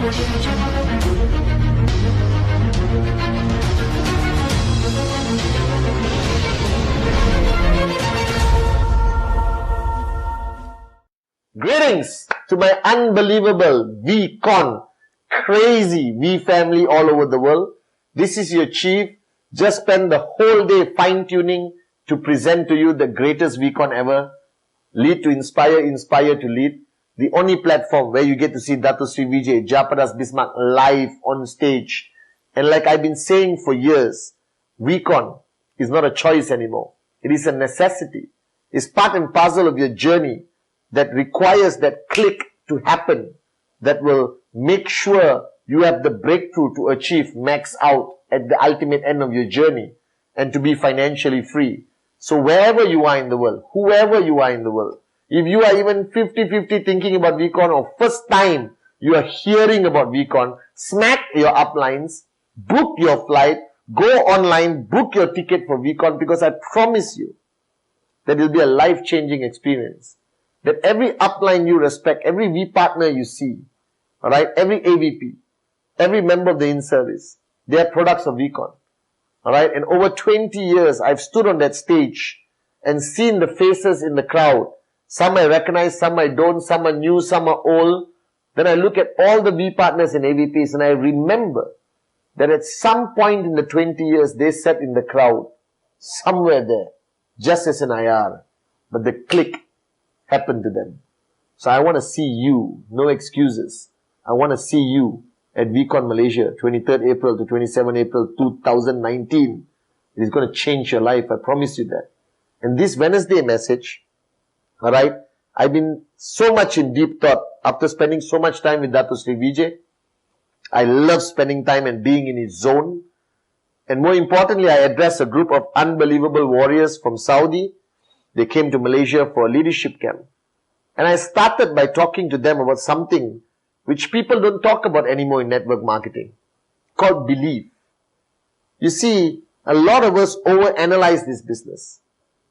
Greetings to my unbelievable VCon, crazy V family all over the world. This is your chief. Just spent the whole day fine-tuning to present to you the greatest VCon ever. Lead to inspire, inspire to lead. The only platform where you get to see Dato Sri Vijay Jayaprakash Bismarck live on stage. And like I've been saying for years, VCon is not a choice anymore. It is a necessity. It's part and parcel of your journey that requires that click to happen, that will make sure you have the breakthrough to achieve max out at the ultimate end of your journey and to be financially free. So wherever you are in the world, whoever you are in the world, if you are even 50-50 thinking about VCon or first time you are hearing about VCon, smack your uplines, book your flight, go online, book your ticket for VCon, because I promise you that it will be a life-changing experience. That every upline you respect, every V partner you see, alright, every AVP, every member of the in-service, they are products of VCon. Alright, and over 20 years, I've stood on that stage and seen the faces in the crowd. Some I recognize, some I don't, some are new, some are old. Then I look at all the V partners and AVPs and I remember that at some point in the 20 years, they sat in the crowd, somewhere there, just as an IR. But the click happened to them. So I want to see you, no excuses. I want to see you at VCon Malaysia, 23rd April to 27 April 2019. It is going to change your life, I promise you that. And this Wednesday message, alright, I've been so much in deep thought after spending so much time with Dato Sri Vijay. I love spending time and being in his zone. And more importantly, I address a group of unbelievable warriors from Saudi. They came to Malaysia for a leadership camp. And I started by talking to them about something which people don't talk about anymore in network marketing, called belief. You see, a lot of us overanalyze this business.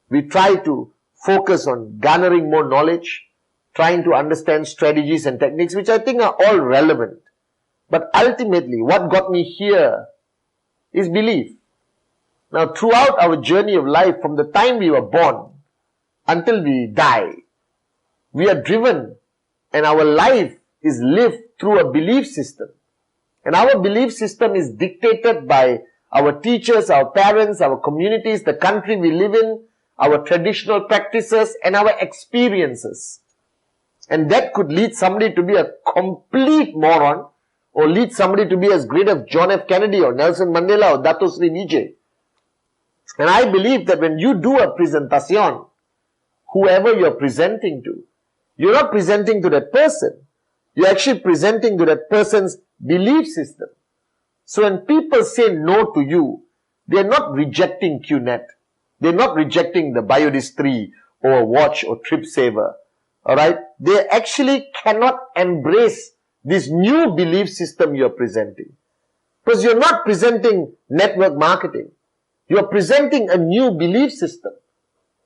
We try to focus on garnering more knowledge, trying to understand strategies and techniques, which I think are all relevant. But ultimately, what got me here is belief. Now, throughout our journey of life, from the time we were born until we die, we are driven and our life is lived through a belief system. And our belief system is dictated by our teachers, our parents, our communities, the country we live in, our traditional practices and our experiences. And that could lead somebody to be a complete moron or lead somebody to be as great as John F. Kennedy or Nelson Mandela or Dato Sri Vijay. And I believe that when you do a presentation, whoever you're presenting to, you're not presenting to that person. You're actually presenting to that person's belief system. So when people say no to you, they're not rejecting QNet. They're not rejecting the Biodis 3 or a watch or Trip Saver. Alright? They actually cannot embrace this new belief system you're presenting. Because you're not presenting network marketing. You're presenting a new belief system.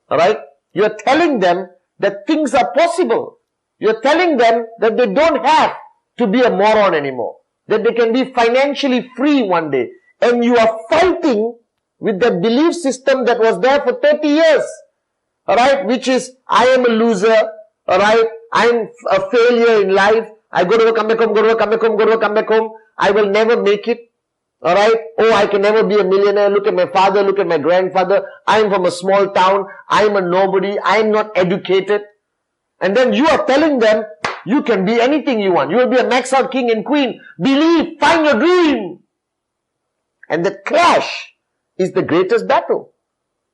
Alright? You're telling them that things are possible. You're telling them that they don't have to be a moron anymore. That they can be financially free one day. And you are fighting with the belief system that was there for 30 years. Alright? Which is, I am a loser. Alright? I'm a failure in life. I go to work, come back home, go to work, come back home, go to work, come back home. I will never make it. Alright? Oh, I can never be a millionaire. Look at my father, look at my grandfather. I'm from a small town. I'm a nobody. I'm not educated. And then you are telling them, you can be anything you want. You will be a max out king and queen. Believe, find your dream. And that clash is the greatest battle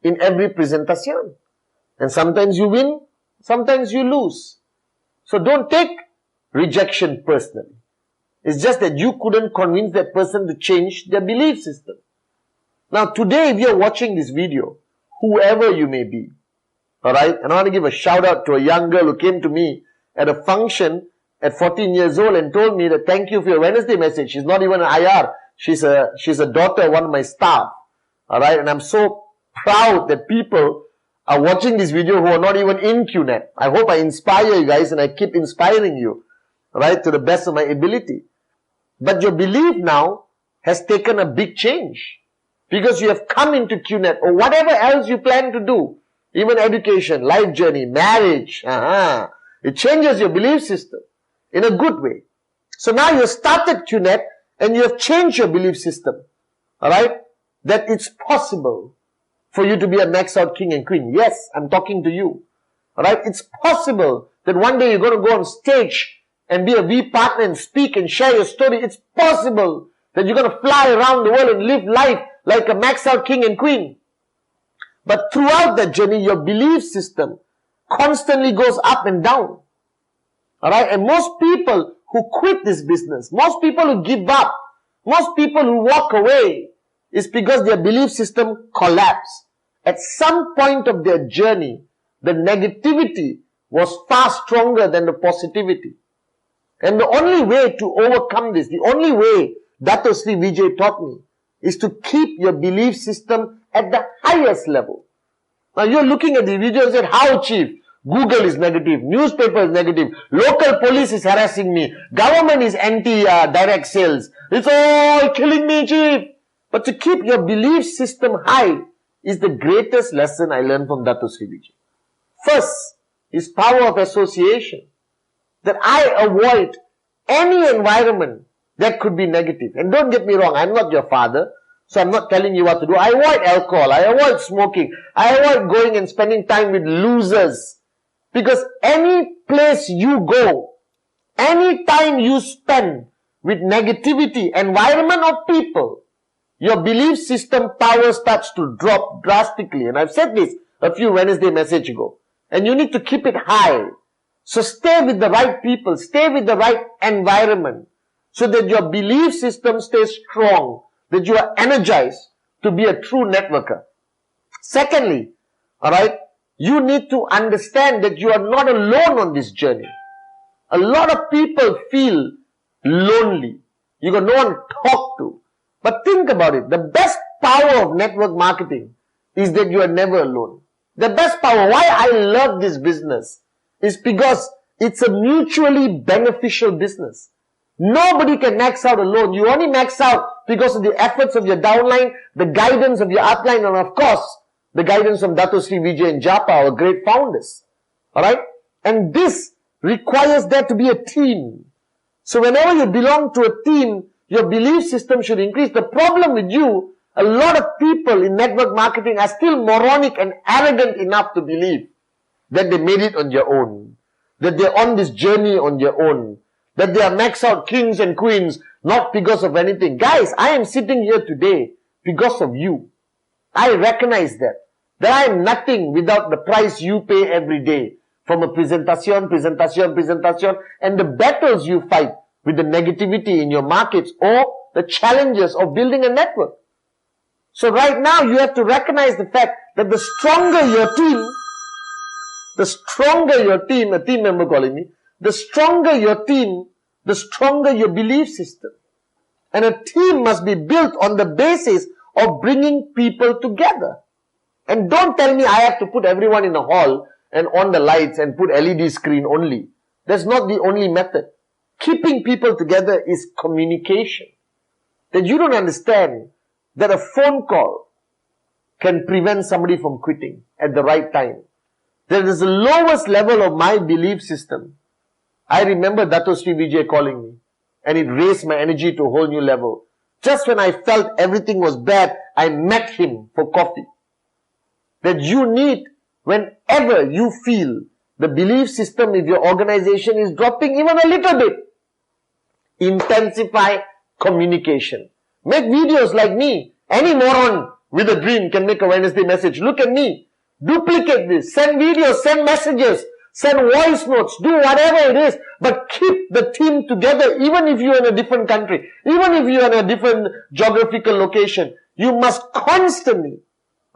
in every presentation. And sometimes you win, sometimes you lose. So don't take rejection personally. It's just that you couldn't convince that person to change their belief system. Now today, if you're watching this video, whoever you may be, alright, and I want to give a shout out to a young girl who came to me at a function at 14 years old and told me that thank you for your Wednesday message. She's not even an IR. She's a daughter of one of my staff. Alright, and I'm so proud that people are watching this video who are not even in QNet. I hope I inspire you guys and I keep inspiring you, right, to the best of my ability. But your belief now has taken a big change because you have come into QNet or whatever else you plan to do, even education, life journey, marriage. It changes your belief system in a good way. So now you have started QNet and you have changed your belief system. Alright? That it's possible for you to be a max out king and queen. Yes, I'm talking to you. Alright? It's possible that one day you're going to go on stage and be a V partner and speak and share your story. It's possible that you're going to fly around the world and live life like a max out king and queen. But throughout that journey, your belief system constantly goes up and down. Alright? And most people who quit this business, most people who give up, most people who walk away is because their belief system collapsed. At some point of their journey, the negativity was far stronger than the positivity. And the only way to overcome this, the only way Dato Sri Vijay taught me, is to keep your belief system at the highest level. Now you're looking at the video and said, how chief? Google is negative, newspaper is negative, local police is harassing me, government is anti-direct sales. It's all killing me, chief. But to keep your belief system high is the greatest lesson I learned from Dato Sri Vijay. First is power of association. That I avoid any environment that could be negative. And don't get me wrong, I'm not your father, so I'm not telling you what to do. I avoid alcohol, I avoid smoking, I avoid going and spending time with losers. Because any place you go, any time you spend with negativity, environment or people, your belief system power starts to drop drastically. And I've said this a few Wednesday message ago. And you need to keep it high. So stay with the right people, stay with the right environment, so that your belief system stays strong, that you are energized to be a true networker. Secondly, alright, you need to understand that you are not alone on this journey. A lot of people feel lonely. You got no one to talk to. But think about it. The best power of network marketing is that you are never alone. The best power, why I love this business, is because it's a mutually beneficial business. Nobody can max out alone. You only max out because of the efforts of your downline, the guidance of your upline, and of course, the guidance from Dato Sri Vijay and Japa, our great founders. Alright? And this requires there to be a team. So whenever you belong to a team, your belief system should increase. The problem with you, a lot of people in network marketing are still moronic and arrogant enough to believe that they made it on their own, that they're on this journey on their own, that they are max out kings and queens, not because of anything. Guys, I am sitting here today because of you. I recognize that I am nothing without the price you pay every day from a presentation, and the battles you fight with the negativity in your markets or the challenges of building a network. So right now you have to recognize the fact that the stronger your team, a team member calling me, the stronger your team, the stronger your belief system. And a team must be built on the basis of bringing people together. And don't tell me I have to put everyone in a hall and on the lights and put LED screen only. That's not the only method. Keeping people together is communication. That you don't understand that a phone call can prevent somebody from quitting at the right time. That is the lowest level of my belief system. I remember Dato Sri Vijay calling me, and it raised my energy to a whole new level. Just when I felt everything was bad, I met him for coffee. That you need, whenever you feel the belief system of your organization is dropping even a little bit, intensify communication. Make videos like me. Any moron with a dream can make a Wednesday message. Look at me. Duplicate this. Send videos, send messages, send voice notes, do whatever it is. But keep the team together, even if you're in a different country, even if you're in a different geographical location. You must constantly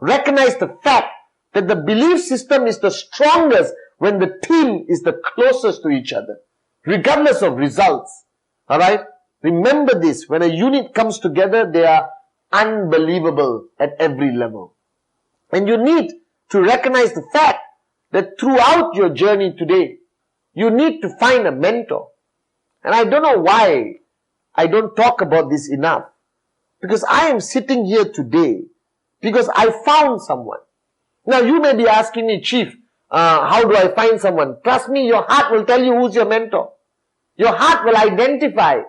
recognize the fact that the belief system is the strongest when the team is the closest to each other, regardless of results. Alright? Remember this, when a unit comes together, they are unbelievable at every level. And you need to recognize the fact that throughout your journey today, you need to find a mentor. And I don't know why I don't talk about this enough. Because I am sitting here today because I found someone. Now you may be asking me, Chief, how do I find someone? Trust me, your heart will tell you who's your mentor. Your heart will identify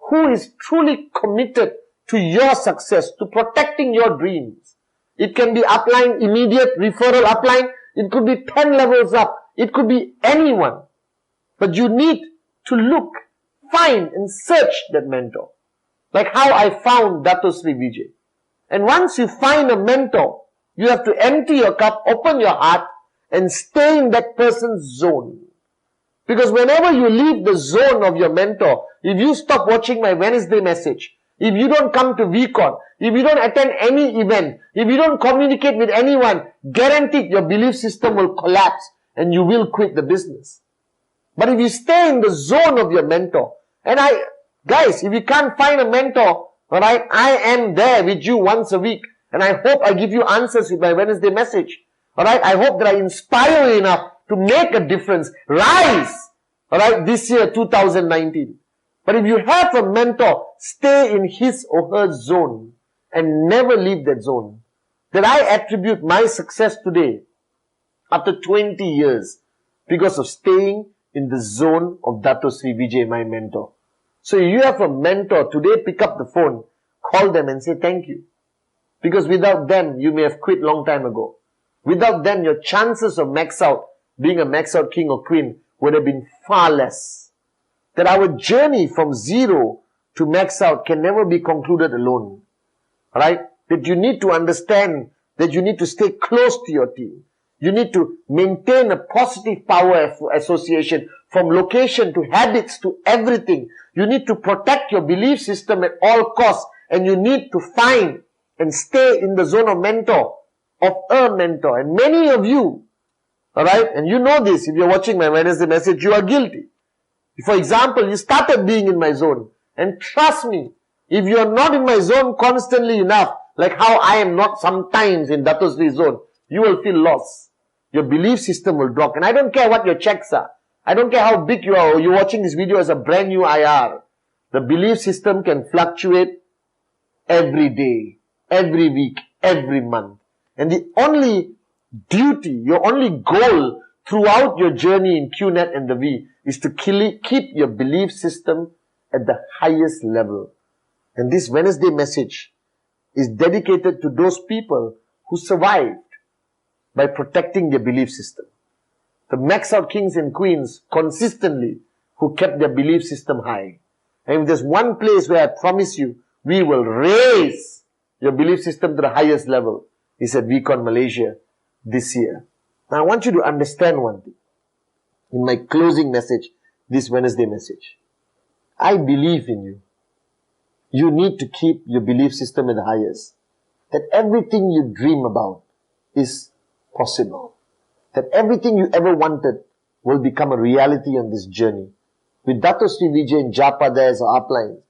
who is truly committed to your success, to protecting your dreams. It can be upline, immediate referral upline. It could be 10 levels up. It could be anyone. But you need to look, find and search that mentor. Like how I found Dato Sri Vijay. And once you find a mentor, you have to empty your cup, open your heart and stay in that person's zone. Because whenever you leave the zone of your mentor, if you stop watching my Wednesday message, if you don't come to VCon, if you don't attend any event, if you don't communicate with anyone, guaranteed your belief system will collapse and you will quit the business. But if you stay in the zone of your mentor, and guys, if you can't find a mentor, alright, I am there with you once a week. And I hope I give you answers with my Wednesday message. Alright, I hope that I inspire you enough to make a difference. Rise! Alright, this year, 2019. But if you have a mentor, stay in his or her zone and never leave that zone. That I attribute my success today, after 20 years, because of staying in the zone of Dato Sri Vijay, my mentor. So if you have a mentor, today pick up the phone, call them and say thank you. Because without them, you may have quit long time ago. Without them, your chances of max out, being a max out king or queen, would have been far less. That our journey from zero to max out can never be concluded alone. Right? That you need to understand that you need to stay close to your team. You need to maintain a positive power association from location to habits to everything. You need to protect your belief system at all costs, and you need to find and stay in the zone of mentor, of a mentor. And many of you, alright, and you know this, if you're watching my Wednesday message, you are guilty. For example, you started being in my zone. And trust me, if you are not in my zone constantly enough, like how I am not sometimes in Dato Sri's zone, you will feel lost. Your belief system will drop. And I don't care what your checks are. I don't care how big you are, or you're watching this video as a brand new IR. The belief system can fluctuate every day, every week, every month. And the only duty, your only goal throughout your journey in QNet and the V is to keep your belief system at the highest level. And this Wednesday message is dedicated to those people who survived by protecting their belief system. The max out kings and queens consistently who kept their belief system high. And if there's one place where I promise you, we will raise your belief system to the highest level, is at VCon Malaysia this year. Now I want you to understand one thing. In my closing message, this Wednesday message, I believe in you. You need to keep your belief system at the highest. That everything you dream about is possible. That everything you ever wanted will become a reality on this journey. With Dato Sri Vijay and Japa there as our upline,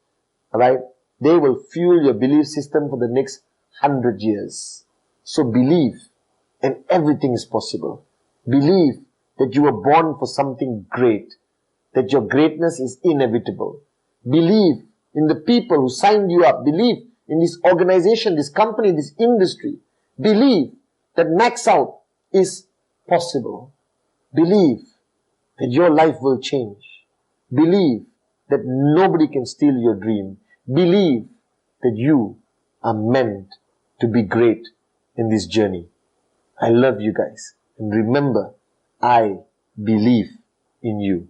right? They will fuel your belief system for the next 100 years. So believe, and everything is possible. Believe that you were born for something great. That your greatness is inevitable. Believe in the people who signed you up. Believe in this organization, this company, this industry. Believe that max out is possible. Believe that your life will change. Believe that nobody can steal your dream. Believe that you are meant to be great in this journey. I love you guys. And remember, I believe in you.